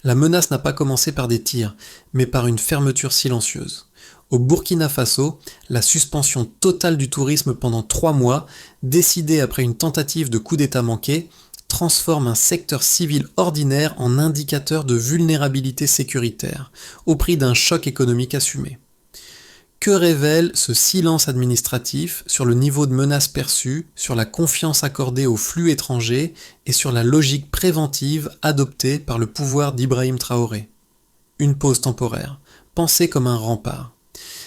La menace n'a pas commencé par des tirs, mais par une fermeture silencieuse. Au Burkina Faso, la suspension totale du tourisme pendant 3 mois, décidée après une tentative de coup d'État manqué, transforme un secteur civil ordinaire en indicateur de vulnérabilité sécuritaire, au prix d'un choc économique assumé. Que révèle ce silence administratif sur le niveau de menace perçue, sur la confiance accordée aux flux étrangers et sur la logique préventive adoptée par le pouvoir d'Ibrahim Traoré? Une pause temporaire, pensée comme un rempart.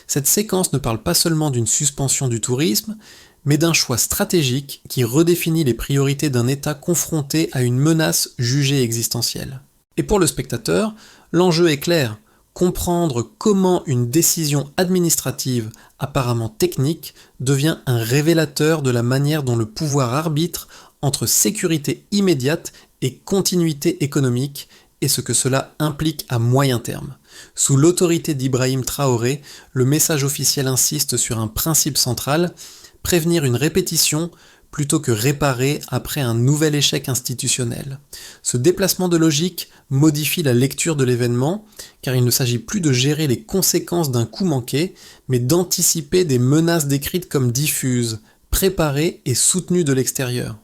Cette séquence ne parle pas seulement d'une suspension du tourisme, mais d'un choix stratégique qui redéfinit les priorités d'un État confronté à une menace jugée existentielle. Et pour le spectateur, l'enjeu est clair: comprendre comment une décision administrative apparemment technique devient un révélateur de la manière dont le pouvoir arbitre entre sécurité immédiate et continuité économique, et ce que cela implique à moyen terme. Sous l'autorité d'Ibrahim Traoré, le message officiel insiste sur un principe central: prévenir une répétition plutôt que réparer après un nouvel échec institutionnel. Ce déplacement de logique modifie la lecture de l'événement, car il ne s'agit plus de gérer les conséquences d'un coup manqué, mais d'anticiper des menaces décrites comme diffuses, préparées et soutenues de l'extérieur.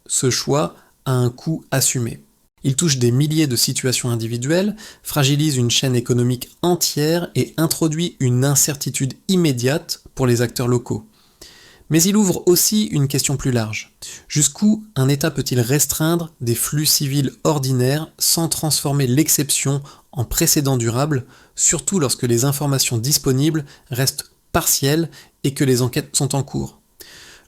Ce choix a un coût assumé. Il touche des milliers de situations individuelles, fragilise une chaîne économique entière et introduit une incertitude immédiate pour les acteurs locaux. Mais il ouvre aussi une question plus large. Jusqu'où un État peut-il restreindre des flux civils ordinaires sans transformer l'exception en précédent durable, surtout lorsque les informations disponibles restent partielles et que les enquêtes sont en cours?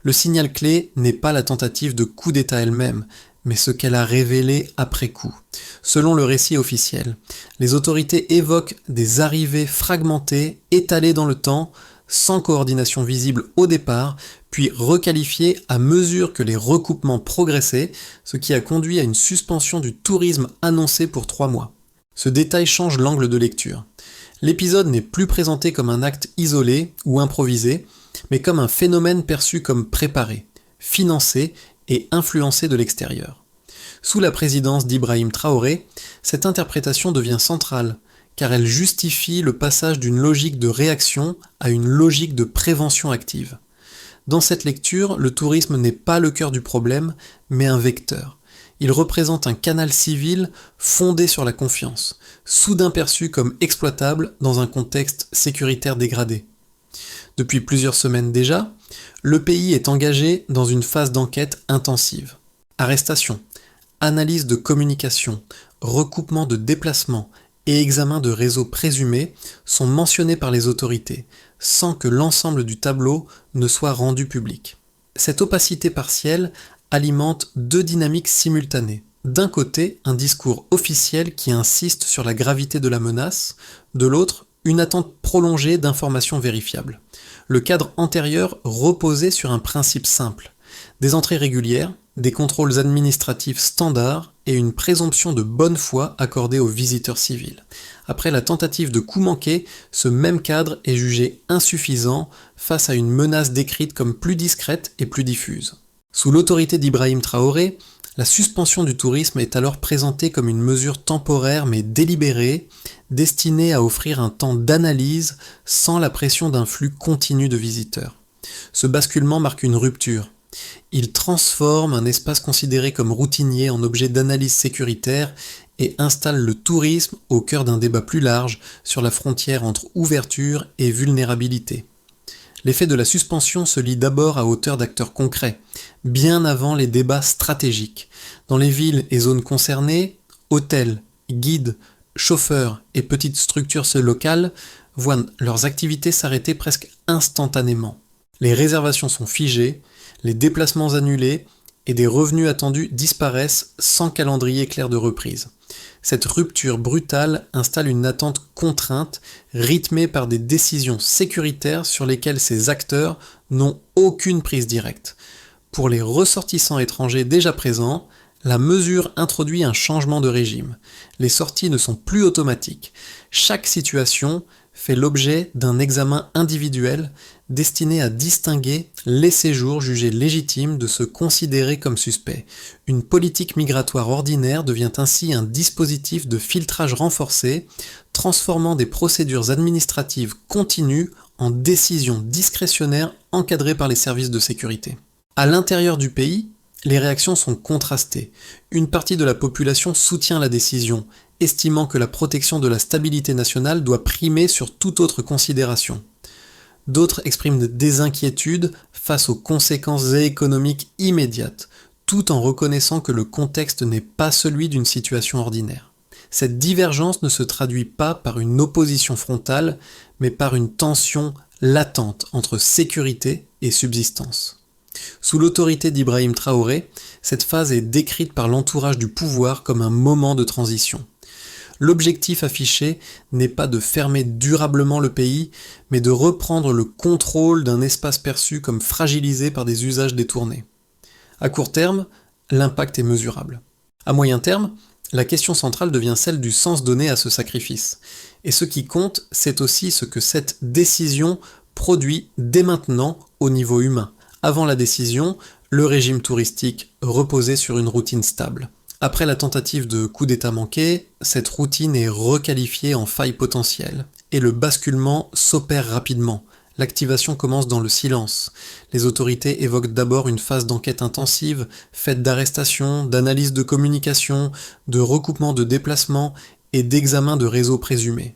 Le signal clé n'est pas la tentative de coup d'État elle-même, mais ce qu'elle a révélé après coup. Selon le récit officiel, les autorités évoquent des arrivées fragmentées, étalées dans le temps, sans coordination visible au départ, puis requalifiées à mesure que les recoupements progressaient, ce qui a conduit à une suspension du tourisme annoncée pour 3 mois. Ce détail change l'angle de lecture. L'épisode n'est plus présenté comme un acte isolé ou improvisé, mais comme un phénomène perçu comme préparé, financé et influencé de l'extérieur. Sous la présidence d'Ibrahim Traoré, cette interprétation devient centrale, car elle justifie le passage d'une logique de réaction à une logique de prévention active. Dans cette lecture, le tourisme n'est pas le cœur du problème, mais un vecteur. Il représente un canal civil fondé sur la confiance, soudain perçu comme exploitable dans un contexte sécuritaire dégradé. Depuis plusieurs semaines déjà, le pays est engagé dans une phase d'enquête intensive. Arrestation, analyse de communication, recoupement de déplacements et examen de réseaux présumés sont mentionnés par les autorités, sans que l'ensemble du tableau ne soit rendu public. Cette opacité partielle alimente 2 dynamiques simultanées. D'un côté, un discours officiel qui insiste sur la gravité de la menace, de l'autre, une attente prolongée d'informations vérifiables. Le cadre antérieur reposait sur un principe simple: des entrées régulières, des contrôles administratifs standards et une présomption de bonne foi accordée aux visiteurs civils. Après la tentative de coup manqué, ce même cadre est jugé insuffisant face à une menace décrite comme plus discrète et plus diffuse. Sous l'autorité d'Ibrahim Traoré, la suspension du tourisme est alors présentée comme une mesure temporaire mais délibérée, destinée à offrir un temps d'analyse sans la pression d'un flux continu de visiteurs. Ce basculement marque une rupture. Il transforme un espace considéré comme routinier en objet d'analyse sécuritaire et installe le tourisme au cœur d'un débat plus large sur la frontière entre ouverture et vulnérabilité. L'effet de la suspension se lie d'abord à hauteur d'acteurs concrets, bien avant les débats stratégiques. Dans les villes et zones concernées, hôtels, guides, chauffeurs et petites structures locales voient leurs activités s'arrêter presque instantanément. Les réservations sont figées, les déplacements annulés et des revenus attendus disparaissent sans calendrier clair de reprise. Cette rupture brutale installe une attente contrainte, rythmée par des décisions sécuritaires sur lesquelles ces acteurs n'ont aucune prise directe. Pour les ressortissants étrangers déjà présents, la mesure introduit un changement de régime. Les sorties ne sont plus automatiques. Chaque situation fait l'objet d'un examen individuel destiné à distinguer les séjours jugés légitimes de ceux considérés comme suspects. Une politique migratoire ordinaire devient ainsi un dispositif de filtrage renforcé, transformant des procédures administratives continues en décisions discrétionnaires encadrées par les services de sécurité. À l'intérieur du pays, les réactions sont contrastées. Une partie de la population soutient la décision, estimant que la protection de la stabilité nationale doit primer sur toute autre considération. D'autres expriment des inquiétudes face aux conséquences économiques immédiates, tout en reconnaissant que le contexte n'est pas celui d'une situation ordinaire. Cette divergence ne se traduit pas par une opposition frontale, mais par une tension latente entre sécurité et subsistance. Sous l'autorité d'Ibrahim Traoré, cette phase est décrite par l'entourage du pouvoir comme un moment de transition. L'objectif affiché n'est pas de fermer durablement le pays, mais de reprendre le contrôle d'un espace perçu comme fragilisé par des usages détournés. À court terme, l'impact est mesurable. À moyen terme, la question centrale devient celle du sens donné à ce sacrifice. Et ce qui compte, c'est aussi ce que cette décision produit dès maintenant au niveau humain. Avant la décision, le régime touristique reposait sur une routine stable. Après la tentative de coup d'État manqué, cette routine est requalifiée en faille potentielle, et le basculement s'opère rapidement. L'activation commence dans le silence. Les autorités évoquent d'abord une phase d'enquête intensive, faite d'arrestations, d'analyses de communication, de recoupement de déplacements et d'examen de réseaux présumés.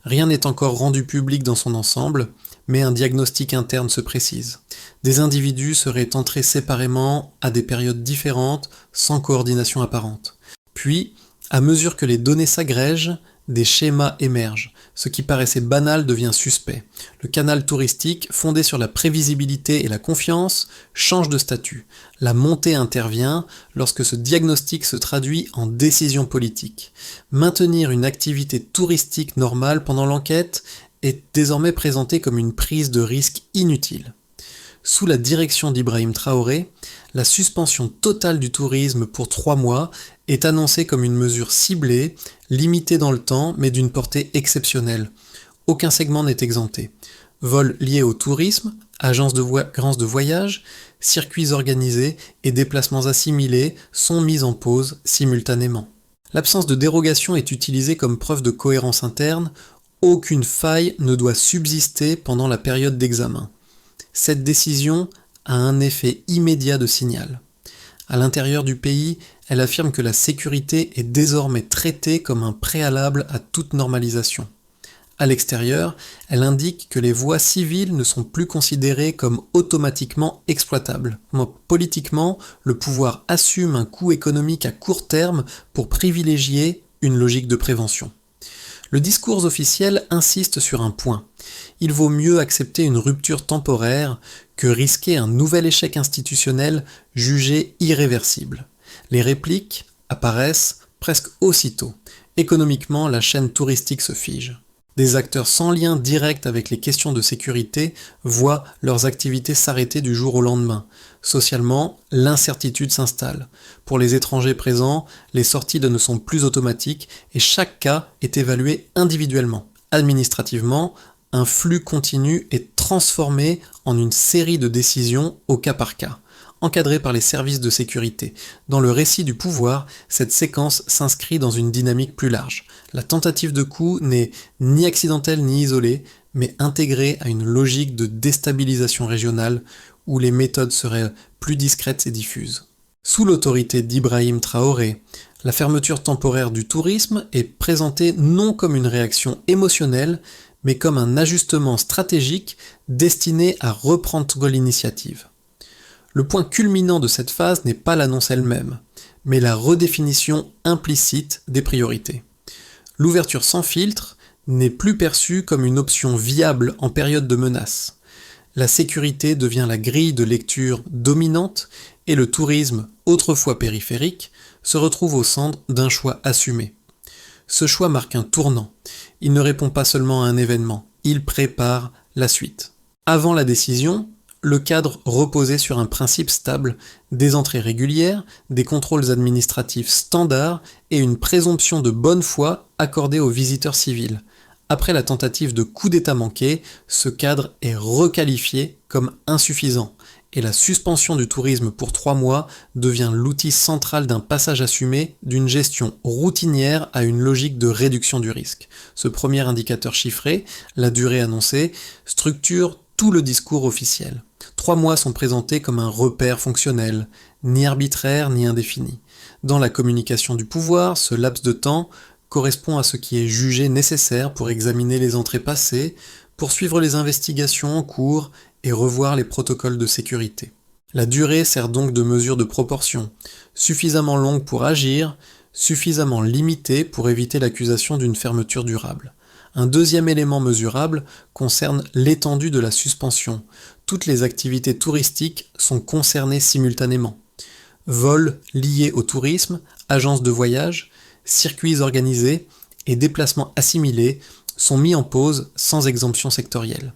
Rien n'est encore rendu public dans son ensemble, mais un diagnostic interne se précise. Des individus seraient entrés séparément à des périodes différentes, sans coordination apparente. Puis, à mesure que les données s'agrègent, des schémas émergent. Ce qui paraissait banal devient suspect. Le canal touristique, fondé sur la prévisibilité et la confiance, change de statut. La montée intervient lorsque ce diagnostic se traduit en décision politique. Maintenir une activité touristique normale pendant l'enquête est désormais présenté comme une prise de risque inutile. Sous la direction d'Ibrahim Traoré, la suspension totale du tourisme pour 3 mois est annoncée comme une mesure ciblée, limitée dans le temps, mais d'une portée exceptionnelle. Aucun segment n'est exempté. Vols liés au tourisme, agences de voyage, circuits organisés et déplacements assimilés sont mis en pause simultanément. L'absence de dérogation est utilisée comme preuve de cohérence interne. Aucune faille ne doit subsister pendant la période d'examen. Cette décision a un effet immédiat de signal. À l'intérieur du pays, elle affirme que la sécurité est désormais traitée comme un préalable à toute normalisation. À l'extérieur, elle indique que les voies civiles ne sont plus considérées comme automatiquement exploitables. Politiquement, le pouvoir assume un coût économique à court terme pour privilégier une logique de prévention. Le discours officiel insiste sur un point. Il vaut mieux accepter une rupture temporaire que risquer un nouvel échec institutionnel jugé irréversible. Les répliques apparaissent presque aussitôt. Économiquement, la chaîne touristique se fige. Des acteurs sans lien direct avec les questions de sécurité voient leurs activités s'arrêter du jour au lendemain. Socialement, l'incertitude s'installe. Pour les étrangers présents, les sorties ne sont plus automatiques et chaque cas est évalué individuellement. Administrativement, un flux continu est transformé en une série de décisions au cas par cas, encadrées par les services de sécurité. Dans le récit du pouvoir, cette séquence s'inscrit dans une dynamique plus large. La tentative de coup n'est ni accidentelle ni isolée, mais intégrée à une logique de déstabilisation régionale où les méthodes seraient plus discrètes et diffuses. Sous l'autorité d'Ibrahim Traoré, la fermeture temporaire du tourisme est présentée non comme une réaction émotionnelle, mais comme un ajustement stratégique destiné à reprendre l'initiative. Le point culminant de cette phase n'est pas l'annonce elle-même, mais la redéfinition implicite des priorités. L'ouverture sans filtre n'est plus perçue comme une option viable en période de menace. La sécurité devient la grille de lecture dominante et le tourisme, autrefois périphérique, se retrouve au centre d'un choix assumé. Ce choix marque un tournant. Il ne répond pas seulement à un événement, il prépare la suite. Avant la décision, le cadre reposait sur un principe stable, des entrées régulières, des contrôles administratifs standards et une présomption de bonne foi accordée aux visiteurs civils. Après la tentative de coup d'État manqué, ce cadre est requalifié comme insuffisant et la suspension du tourisme pour 3 mois devient l'outil central d'un passage assumé d'une gestion routinière à une logique de réduction du risque. Ce premier indicateur chiffré, la durée annoncée, structure tout le discours officiel. 3 mois sont présentés comme un repère fonctionnel, ni arbitraire ni indéfini. Dans la communication du pouvoir, ce laps de temps correspond à ce qui est jugé nécessaire pour examiner les entrées passées, poursuivre les investigations en cours et revoir les protocoles de sécurité. La durée sert donc de mesure de proportion, suffisamment longue pour agir, suffisamment limitée pour éviter l'accusation d'une fermeture durable. Un deuxième élément mesurable concerne l'étendue de la suspension. Toutes les activités touristiques sont concernées simultanément. Vols liés au tourisme, agences de voyage, circuits organisés et déplacements assimilés sont mis en pause sans exemption sectorielle.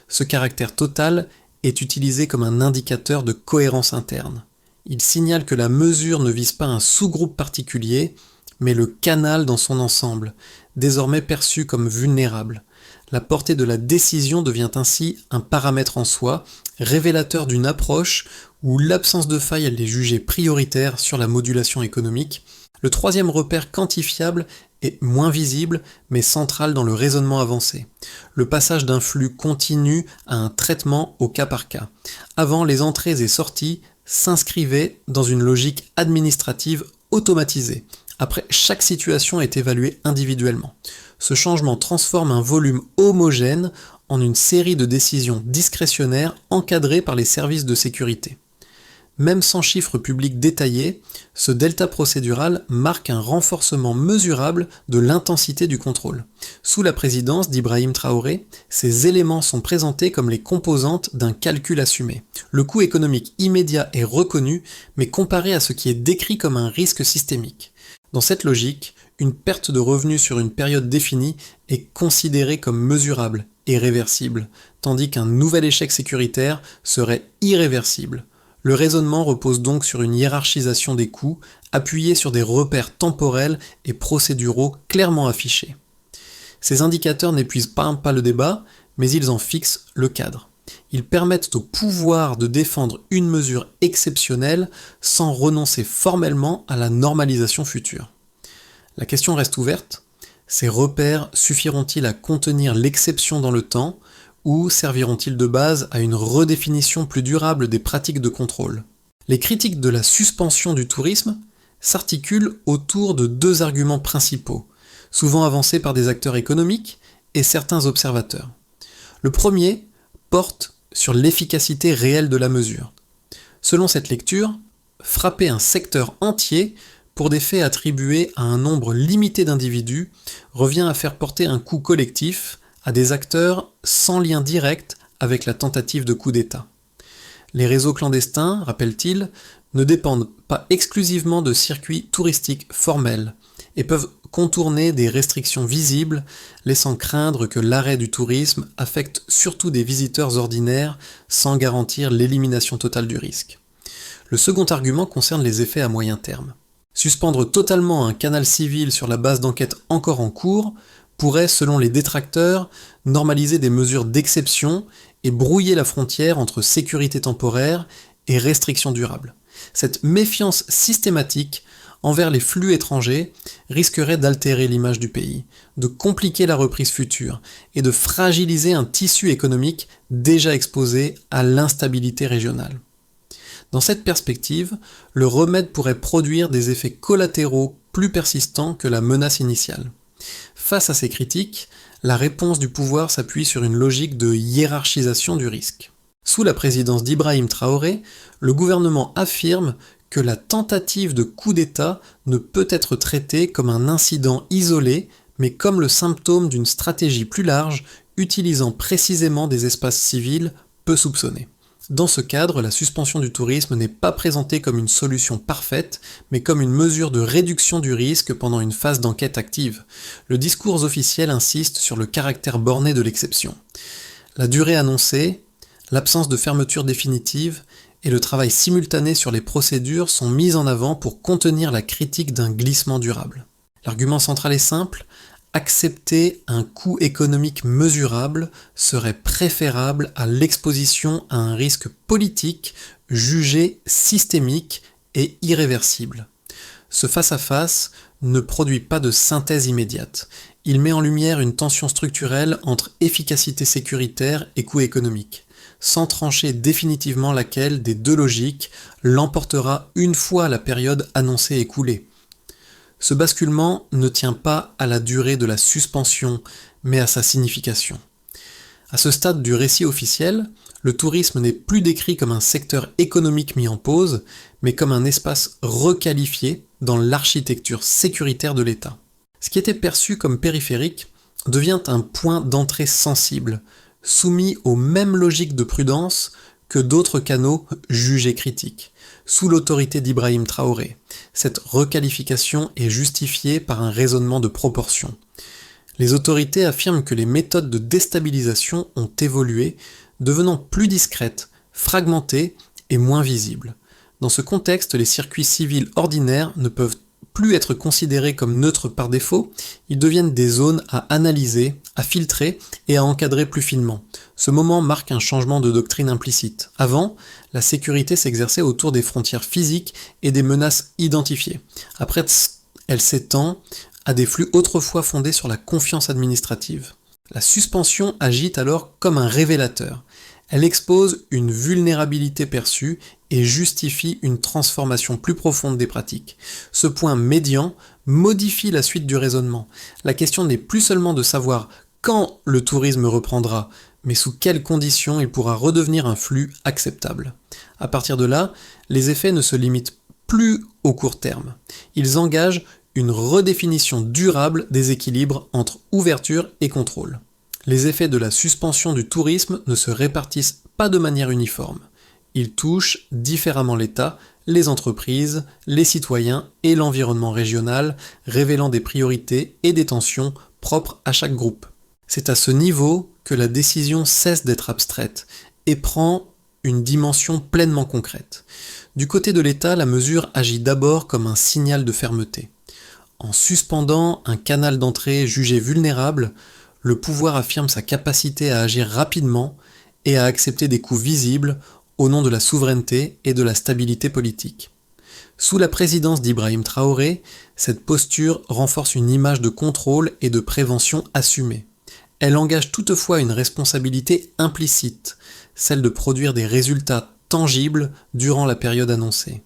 Ce caractère total est utilisé comme un indicateur de cohérence interne. Il signale que la mesure ne vise pas un sous-groupe particulier, mais le canal dans son ensemble, désormais perçu comme vulnérable. La portée de la décision devient ainsi un paramètre en soi, révélateur d'une approche où l'absence de faille est jugée prioritaire sur la modulation économique. Le troisième repère quantifiable est moins visible, mais central dans le raisonnement avancé. Le passage d'un flux continu à un traitement au cas par cas. Avant, les entrées et sorties s'inscrivaient dans une logique administrative automatisée. Après, chaque situation est évaluée individuellement. Ce changement transforme un volume homogène en une série de décisions discrétionnaires encadrées par les services de sécurité. Même sans chiffres publics détaillés, ce delta procédural marque un renforcement mesurable de l'intensité du contrôle. Sous la présidence d'Ibrahim Traoré, ces éléments sont présentés comme les composantes d'un calcul assumé. Le coût économique immédiat est reconnu, mais comparé à ce qui est décrit comme un risque systémique. Dans cette logique, une perte de revenus sur une période définie est considérée comme mesurable et réversible, tandis qu'un nouvel échec sécuritaire serait irréversible. Le raisonnement repose donc sur une hiérarchisation des coûts, appuyée sur des repères temporels et procéduraux clairement affichés. Ces indicateurs n'épuisent pas le débat, mais ils en fixent le cadre. Ils permettent au pouvoir de défendre une mesure exceptionnelle sans renoncer formellement à la normalisation future. La question reste ouverte. Ces repères suffiront-ils à contenir l'exception dans le temps, ou serviront-ils de base à une redéfinition plus durable des pratiques de contrôle ? Les critiques de la suspension du tourisme s'articulent autour de 2 arguments principaux, souvent avancés par des acteurs économiques et certains observateurs. Le premier porte sur l'efficacité réelle de la mesure. Selon cette lecture, frapper un secteur entier pour des faits attribués à un nombre limité d'individus revient à faire porter un coût collectif à des acteurs sans lien direct avec la tentative de coup d'État. Les réseaux clandestins, rappelle-t-il, ne dépendent pas exclusivement de circuits touristiques formels et peuvent contourner des restrictions visibles, laissant craindre que l'arrêt du tourisme affecte surtout des visiteurs ordinaires sans garantir l'élimination totale du risque. Le second argument concerne les effets à moyen terme. Suspendre totalement un canal civil sur la base d'enquêtes encore en cours pourrait, selon les détracteurs, normaliser des mesures d'exception et brouiller la frontière entre sécurité temporaire et restriction durable. Cette méfiance systématique envers les flux étrangers risquerait d'altérer l'image du pays, de compliquer la reprise future et de fragiliser un tissu économique déjà exposé à l'instabilité régionale. Dans cette perspective, le remède pourrait produire des effets collatéraux plus persistants que la menace initiale. Face à ces critiques, la réponse du pouvoir s'appuie sur une logique de hiérarchisation du risque. Sous la présidence d'Ibrahim Traoré, le gouvernement affirme que la tentative de coup d'État ne peut être traitée comme un incident isolé, mais comme le symptôme d'une stratégie plus large utilisant précisément des espaces civils peu soupçonnés. Dans ce cadre, la suspension du tourisme n'est pas présentée comme une solution parfaite, mais comme une mesure de réduction du risque pendant une phase d'enquête active. Le discours officiel insiste sur le caractère borné de l'exception. La durée annoncée, l'absence de fermeture définitive et le travail simultané sur les procédures sont mis en avant pour contenir la critique d'un glissement durable. L'argument central est simple, Accepter un coût économique mesurable serait préférable à l'exposition à un risque politique jugé systémique et irréversible. Ce face-à-face ne produit pas de synthèse immédiate. Il met en lumière une tension structurelle entre efficacité sécuritaire et coût économique, sans trancher définitivement laquelle des deux logiques l'emportera une fois la période annoncée écoulée. Ce basculement ne tient pas à la durée de la suspension, mais à sa signification. À ce stade du récit officiel, le tourisme n'est plus décrit comme un secteur économique mis en pause, mais comme un espace requalifié dans l'architecture sécuritaire de l'État. Ce qui était perçu comme périphérique devient un point d'entrée sensible, soumis aux mêmes logiques de prudence que d'autres canaux jugés critiques, sous l'autorité d'Ibrahim Traoré. Cette requalification est justifiée par un raisonnement de proportion. Les autorités affirment que les méthodes de déstabilisation ont évolué, devenant plus discrètes, fragmentées et moins visibles. Dans ce contexte, les circuits civils ordinaires ne peuvent plus être considérés comme neutres par défaut, ils deviennent des zones à analyser, à filtrer et à encadrer plus finement. Ce moment marque un changement de doctrine implicite. Avant, la sécurité s'exerçait autour des frontières physiques et des menaces identifiées. Après, elle s'étend à des flux autrefois fondés sur la confiance administrative. La suspension agit alors comme un révélateur. Elle expose une vulnérabilité perçue et justifie une transformation plus profonde des pratiques. Ce point médian modifie la suite du raisonnement. La question n'est plus seulement de savoir quand le tourisme reprendra, mais sous quelles conditions il pourra redevenir un flux acceptable. À partir de là, les effets ne se limitent plus au court terme. Ils engagent une redéfinition durable des équilibres entre ouverture et contrôle. Les effets de la suspension du tourisme ne se répartissent pas de manière uniforme. Ils touchent différemment l'État, les entreprises, les citoyens et l'environnement régional, révélant des priorités et des tensions propres à chaque groupe. C'est à ce niveau que la décision cesse d'être abstraite et prend une dimension pleinement concrète. Du côté de l'État, la mesure agit d'abord comme un signal de fermeté. En suspendant un canal d'entrée jugé vulnérable, le pouvoir affirme sa capacité à agir rapidement et à accepter des coûts visibles au nom de la souveraineté et de la stabilité politique. Sous la présidence d'Ibrahim Traoré, cette posture renforce une image de contrôle et de prévention assumée. Elle engage toutefois une responsabilité implicite, celle de produire des résultats tangibles durant la période annoncée.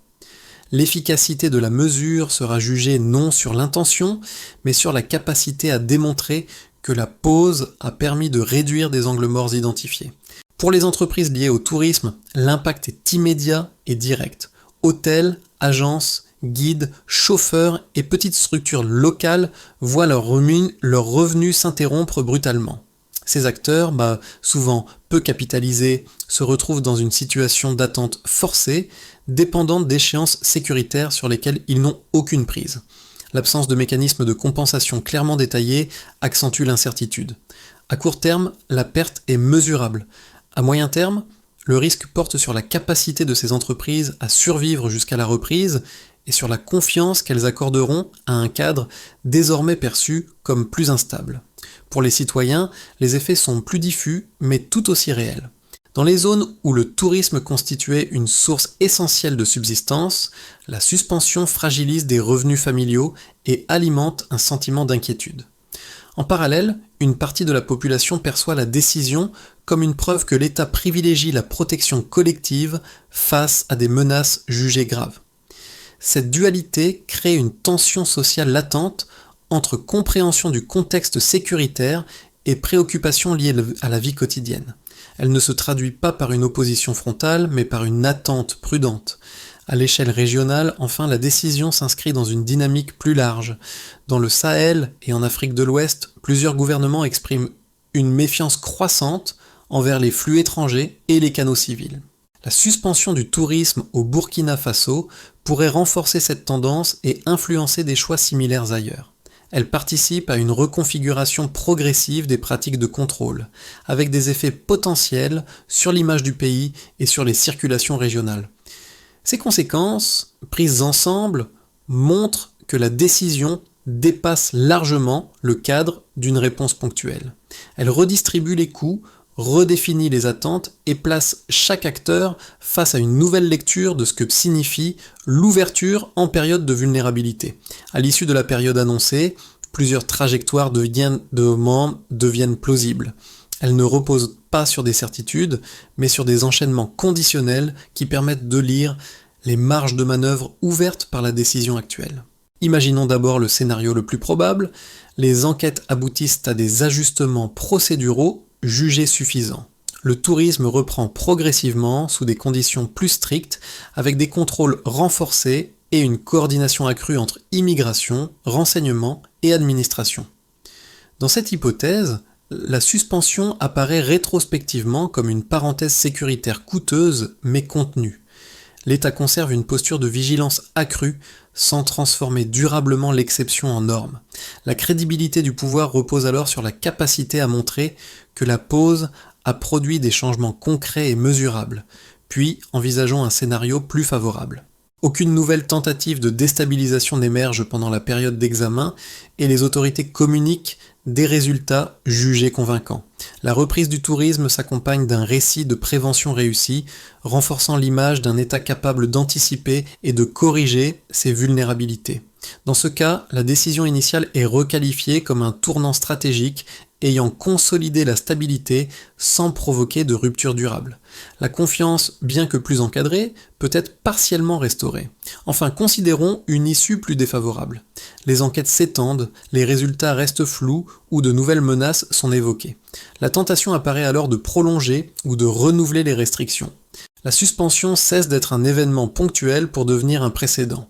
L'efficacité de la mesure sera jugée non sur l'intention, mais sur la capacité à démontrer que la pause a permis de réduire des angles morts identifiés. Pour les entreprises liées au tourisme, l'impact est immédiat et direct. Hôtels, agences, guides, chauffeurs et petites structures locales voient leurs revenus s'interrompre brutalement. Ces acteurs, souvent peu capitalisés, se retrouvent dans une situation d'attente forcée, dépendante d'échéances sécuritaires sur lesquelles ils n'ont aucune prise. L'absence de mécanismes de compensation clairement détaillés accentue l'incertitude. À court terme, la perte est mesurable. À moyen terme, le risque porte sur la capacité de ces entreprises à survivre jusqu'à la reprise et sur la confiance qu'elles accorderont à un cadre désormais perçu comme plus instable. Pour les citoyens, les effets sont plus diffus, mais tout aussi réels. Dans les zones où le tourisme constituait une source essentielle de subsistance, la suspension fragilise des revenus familiaux et alimente un sentiment d'inquiétude. En parallèle, une partie de la population perçoit la décision comme une preuve que l'État privilégie la protection collective face à des menaces jugées graves. Cette dualité crée une tension sociale latente entre compréhension du contexte sécuritaire et préoccupations liées à la vie quotidienne. Elle ne se traduit pas par une opposition frontale, mais par une attente prudente. À l'échelle régionale, enfin, la décision s'inscrit dans une dynamique plus large. Dans le Sahel et en Afrique de l'Ouest, plusieurs gouvernements expriment une méfiance croissante envers les flux étrangers et les canaux civils. La suspension du tourisme au Burkina Faso pourrait renforcer cette tendance et influencer des choix similaires ailleurs. Elle participe à une reconfiguration progressive des pratiques de contrôle, avec des effets potentiels sur l'image du pays et sur les circulations régionales. Ces conséquences, prises ensemble, montrent que la décision dépasse largement le cadre d'une réponse ponctuelle. Elle redistribue les coûts, redéfinit les attentes et place chaque acteur face à une nouvelle lecture de ce que signifie l'ouverture en période de vulnérabilité. À l'issue de la période annoncée, plusieurs trajectoires deviennent plausibles. Elles ne reposent pas sur des certitudes, mais sur des enchaînements conditionnels qui permettent de lire les marges de manœuvre ouvertes par la décision actuelle. Imaginons d'abord le scénario le plus probable. Les enquêtes aboutissent à des ajustements procéduraux jugés suffisants. Le tourisme reprend progressivement sous des conditions plus strictes, avec des contrôles renforcés et une coordination accrue entre immigration, renseignement et administration. Dans cette hypothèse, la suspension apparaît rétrospectivement comme une parenthèse sécuritaire coûteuse mais contenue. L'État conserve une posture de vigilance accrue sans transformer durablement l'exception en norme. La crédibilité du pouvoir repose alors sur la capacité à montrer que la pause a produit des changements concrets et mesurables, puis envisageons un scénario plus favorable. Aucune nouvelle tentative de déstabilisation n'émerge pendant la période d'examen et les autorités communiquent des résultats jugés convaincants. La reprise du tourisme s'accompagne d'un récit de prévention réussi, renforçant l'image d'un État capable d'anticiper et de corriger ses vulnérabilités. Dans ce cas, la décision initiale est requalifiée comme un tournant stratégique ayant consolidé la stabilité sans provoquer de rupture durable. La confiance, bien que plus encadrée, peut être partiellement restaurée. Enfin, considérons une issue plus défavorable. Les enquêtes s'étendent, les résultats restent flous ou de nouvelles menaces sont évoquées. La tentation apparaît alors de prolonger ou de renouveler les restrictions. La suspension cesse d'être un événement ponctuel pour devenir un précédent.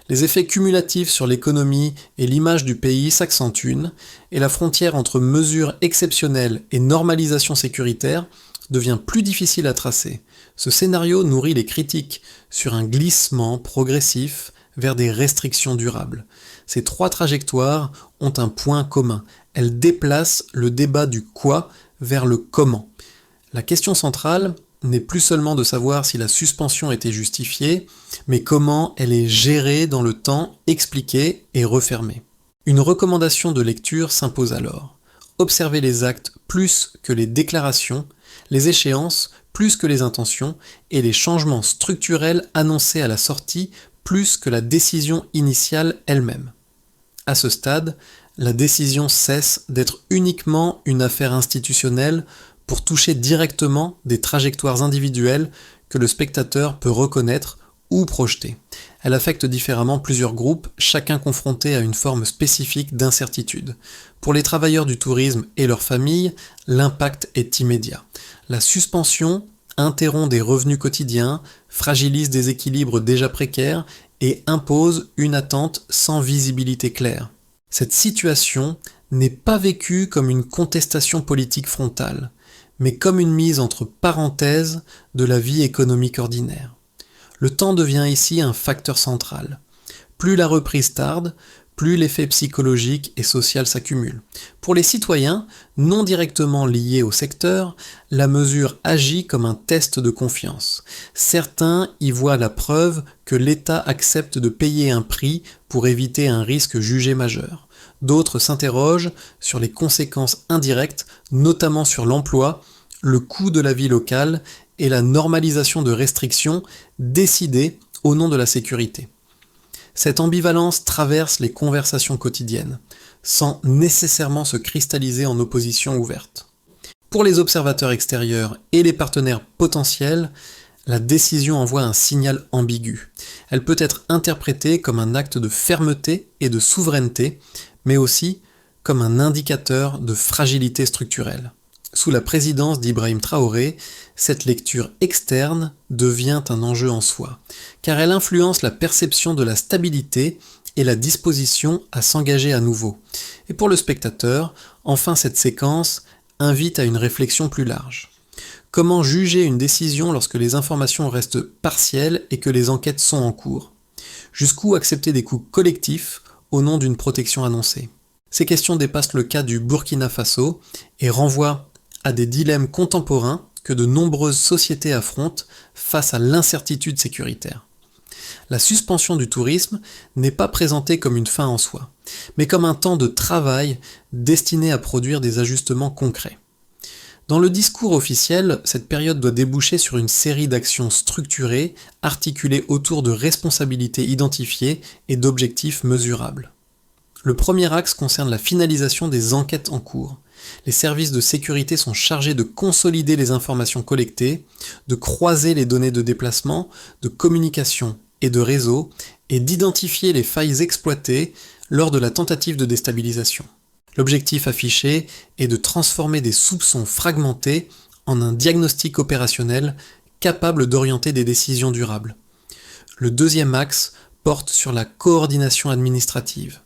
Les effets cumulatifs sur l'économie et l'image du pays s'accentuent, et la frontière entre mesures exceptionnelles et normalisation sécuritaire devient plus difficile à tracer. Ce scénario nourrit les critiques sur un glissement progressif vers des restrictions durables. Ces trois trajectoires ont un point commun. Elles déplacent le débat du quoi vers le comment. La question centrale n'est plus seulement de savoir si la suspension était justifiée, mais comment elle est gérée dans le temps, expliquée et refermée. Une recommandation de lecture s'impose alors. Observer les actes plus que les déclarations, les échéances plus que les intentions, et les changements structurels annoncés à la sortie plus que la décision initiale elle-même. À ce stade, la décision cesse d'être uniquement une affaire institutionnelle pour toucher directement des trajectoires individuelles que le spectateur peut reconnaître ou projeter. Elle affecte différemment plusieurs groupes, chacun confronté à une forme spécifique d'incertitude. Pour les travailleurs du tourisme et leurs familles, l'impact est immédiat. La suspension interrompt des revenus quotidiens, fragilise des équilibres déjà précaires et impose une attente sans visibilité claire. Cette situation n'est pas vécue comme une contestation politique frontale, mais comme une mise entre parenthèses de la vie économique ordinaire. Le temps devient ici un facteur central. Plus la reprise tarde, plus l'effet psychologique et social s'accumule. Pour les citoyens, non directement liés au secteur, la mesure agit comme un test de confiance. Certains y voient la preuve que l'État accepte de payer un prix pour éviter un risque jugé majeur. D'autres s'interrogent sur les conséquences indirectes, notamment sur l'emploi, le coût de la vie locale et la normalisation de restrictions décidées au nom de la sécurité. Cette ambivalence traverse les conversations quotidiennes, sans nécessairement se cristalliser en opposition ouverte. Pour les observateurs extérieurs et les partenaires potentiels, la décision envoie un signal ambigu. Elle peut être interprétée comme un acte de fermeté et de souveraineté, mais aussi comme un indicateur de fragilité structurelle. Sous la présidence d'Ibrahim Traoré, cette lecture externe devient un enjeu en soi, car elle influence la perception de la stabilité et la disposition à s'engager à nouveau. Et pour le spectateur, enfin cette séquence invite à une réflexion plus large. Comment juger une décision lorsque les informations restent partielles et que les enquêtes sont en cours? Jusqu'où accepter des coûts collectifs au nom d'une protection annoncée? Ces questions dépassent le cas du Burkina Faso et renvoient à des dilemmes contemporains que de nombreuses sociétés affrontent face à l'incertitude sécuritaire. La suspension du tourisme n'est pas présentée comme une fin en soi, mais comme un temps de travail destiné à produire des ajustements concrets. Dans le discours officiel, cette période doit déboucher sur une série d'actions structurées, articulées autour de responsabilités identifiées et d'objectifs mesurables. Le premier axe concerne la finalisation des enquêtes en cours. Les services de sécurité sont chargés de consolider les informations collectées, de croiser les données de déplacement, de communication et de réseau, et d'identifier les failles exploitées lors de la tentative de déstabilisation. L'objectif affiché est de transformer des soupçons fragmentés en un diagnostic opérationnel capable d'orienter des décisions durables. Le deuxième axe porte sur la coordination administrative.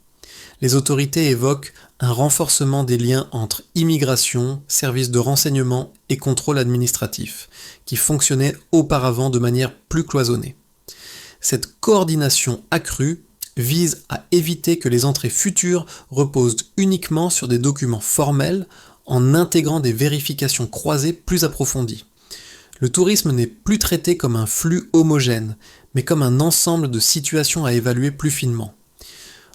Les autorités évoquent un renforcement des liens entre immigration, services de renseignement et contrôle administratif, qui fonctionnaient auparavant de manière plus cloisonnée. Cette coordination accrue vise à éviter que les entrées futures reposent uniquement sur des documents formels en intégrant des vérifications croisées plus approfondies. Le tourisme n'est plus traité comme un flux homogène, mais comme un ensemble de situations à évaluer plus finement.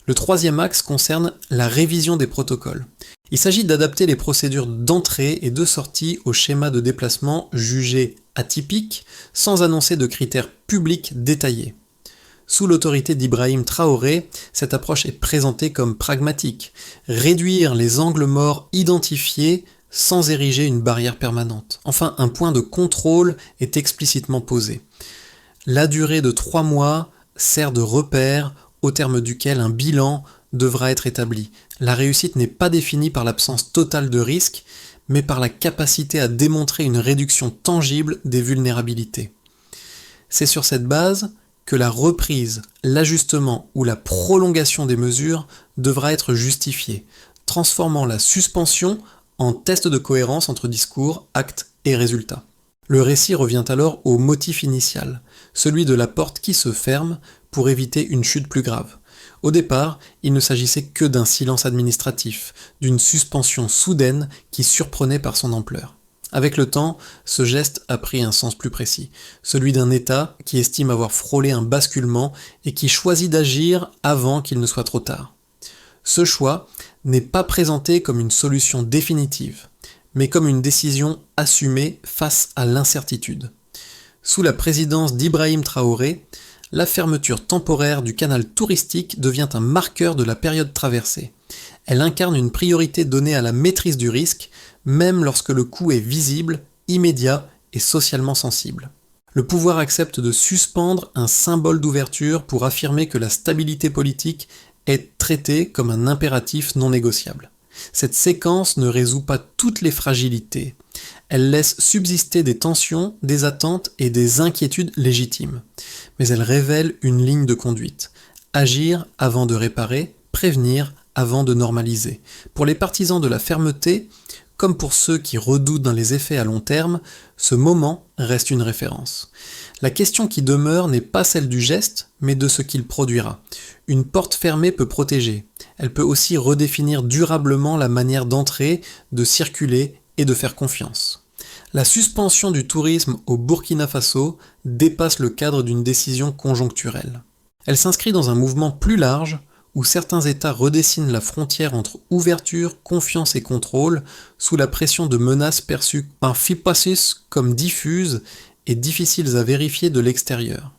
Le troisième axe concerne la révision des protocoles. Il s'agit d'adapter les procédures d'entrée et de sortie au schéma de déplacement jugé atypique, sans annoncer de critères publics détaillés. Sous l'autorité d'Ibrahim Traoré, cette approche est présentée comme pragmatique, réduire les angles morts identifiés sans ériger une barrière permanente. Enfin, un point de contrôle est explicitement posé. La durée de 3 mois sert de repère au terme duquel un bilan devra être établi. La réussite n'est pas définie par l'absence totale de risque, mais par la capacité à démontrer une réduction tangible des vulnérabilités. C'est sur cette base que la reprise, l'ajustement ou la prolongation des mesures devra être justifiée, transformant la suspension en test de cohérence entre discours, actes et résultats. Le récit revient alors au motif initial, celui de la porte qui se ferme pour éviter une chute plus grave. Au départ, il ne s'agissait que d'un silence administratif, d'une suspension soudaine qui surprenait par son ampleur. Avec le temps, ce geste a pris un sens plus précis, celui d'un État qui estime avoir frôlé un basculement et qui choisit d'agir avant qu'il ne soit trop tard. Ce choix n'est pas présenté comme une solution définitive, mais comme une décision assumée face à l'incertitude. Sous la présidence d'Ibrahim Traoré, la fermeture temporaire du canal touristique devient un marqueur de la période traversée. Elle incarne une priorité donnée à la maîtrise du risque, même lorsque le coût est visible, immédiat et socialement sensible. Le pouvoir accepte de suspendre un symbole d'ouverture pour affirmer que la stabilité politique est traitée comme un impératif non négociable. Cette séquence ne résout pas toutes les fragilités. Elle laisse subsister des tensions, des attentes et des inquiétudes légitimes. Mais elle révèle une ligne de conduite. Agir avant de réparer, prévenir avant de normaliser. Pour les partisans de la fermeté, comme pour ceux qui redoutent dans les effets à long terme, ce moment reste une référence. La question qui demeure n'est pas celle du geste, mais de ce qu'il produira. Une porte fermée peut protéger. Elle peut aussi redéfinir durablement la manière d'entrer, de circuler et de faire confiance. La suspension du tourisme au Burkina Faso dépasse le cadre d'une décision conjoncturelle. Elle s'inscrit dans un mouvement plus large où certains États redessinent la frontière entre ouverture, confiance et contrôle sous la pression de menaces perçues par Fipassus comme diffuses et difficiles à vérifier de l'extérieur.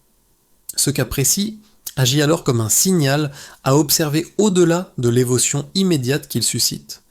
Ce cas précis agit alors comme un signal à observer au-delà de l'émotion immédiate qu'il suscite.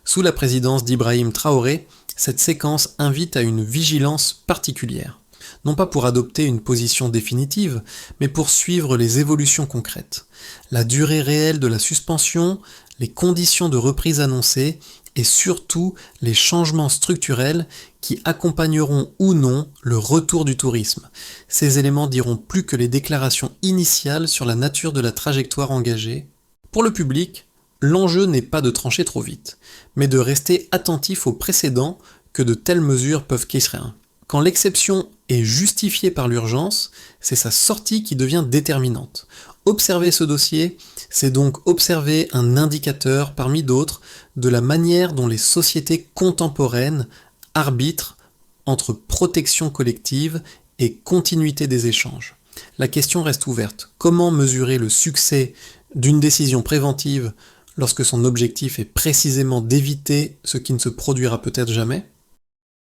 Sous la présidence d'Ibrahim Traoré, cette séquence invite à une vigilance particulière, non pas pour adopter une position définitive, mais pour suivre les évolutions concrètes, la durée réelle de la suspension, les conditions de reprise annoncées et surtout les changements structurels qui accompagneront ou non le retour du tourisme. Ces éléments diront plus que les déclarations initiales sur la nature de la trajectoire engagée. Pour le public, l'enjeu n'est pas de trancher trop vite, mais de rester attentif aux précédents que de telles mesures peuvent créer. Quand l'exception est justifiée par l'urgence, c'est sa sortie qui devient déterminante. Observer ce dossier, c'est donc observer un indicateur parmi d'autres de la manière dont les sociétés contemporaines arbitrent entre protection collective et continuité des échanges. la question reste ouverte. Comment mesurer le succès d'une décision préventive lorsque son objectif est précisément d'éviter ce qui ne se produira peut-être jamais ?